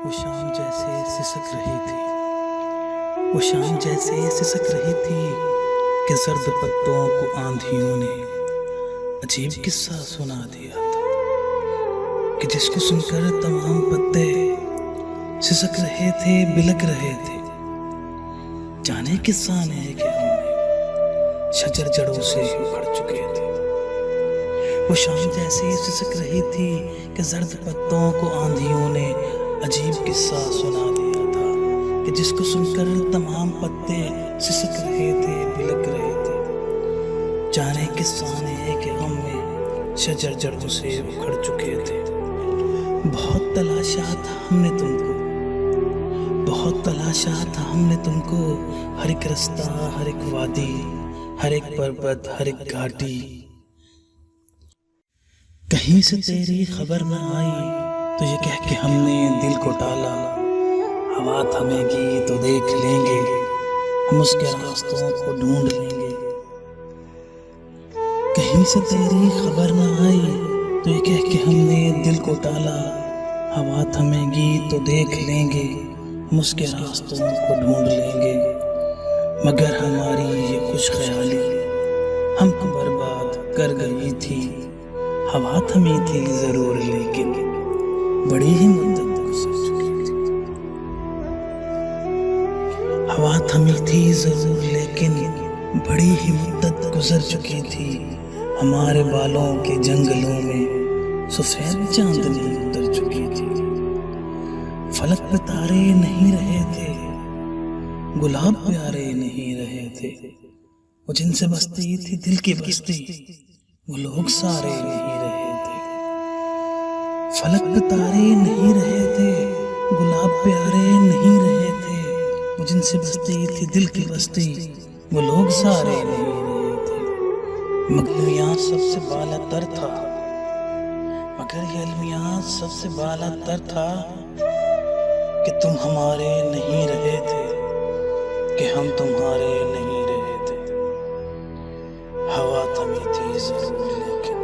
वो शाम जैसे सिसक रही थी। वो शाम जैसे सिसक रही थी कि सर्द पत्तों को आंधियों ने अजीब किस्सा सुना दिया था, कि जिसको सुनकर तमाम पत्ते सिसक रहे थे, बिलक रहे थे। जाने किस्सा ने कि हम शजर जड़ों से उखड़ चुके थे। वो शाम जैसे सिसक रही थी कि जर्द पत्तों को आंधियों ने अजीब किस्सा सुना दिया था, कि जिसको सुनकर तमाम पत्ते सिसक रहे थे, बिलक रहे थे। जाने किस्सा ने कि हम शजर जड़ों से उखड़ चुके थे। बहुत तलाशा था हमने तुमको, बहुत तलाशा था हमने तुमको, हर एक रास्ता, हर एक वादी, हर एक पर्वत, हर एक घाटी। कहीं से तेरी खबर न आई तो ये कह के हमने दिल को टाला, हवा थमेगी तो देख लेंगे, हम उसके रास्तों को ढूंढ लेंगे। कहीं से तेरी खबर न आई तो ये कह के हमने दिल को टाला, हवा थमेगी तो देख लेंगे, हम उसके रास्तों को ढूंढ लेंगे। मगर हमारी ये खुश ख्याली हमको बर्बाद कर गई थी। हवा थमी थी जरूर लेकिन बड़ी ही मुद्दत गुजर चुकी थी। हवा थमी थी जरूर लेकिन बड़ी ही मुद्दत गुजर चुकी थी। हमारे बालों के जंगलों में सफेद चांदनी उतर चुकी थी। फलक पे तारे नहीं रहे थे, गुलाब प्यारे नहीं रहे थे। वो जिनसे बसती थी दिल की बस्ती, वो लोग सारे नहीं रहे थे। फलक पे तारे नहीं रहे थे, गुलाब प्यारे नहीं रहे थे। वो जिनसे बसती थी दिल की बस्ती, वो लोग सारे नहीं रहे थे। मगर अलमिया सबसे बाला तर था, मगर ये अलमिया सबसे बाला तर था कि तुम हमारे नहीं रहे थे, कि हम तुम्हारे नहीं रहे थे। हवा थमी थी जरूर लेकिन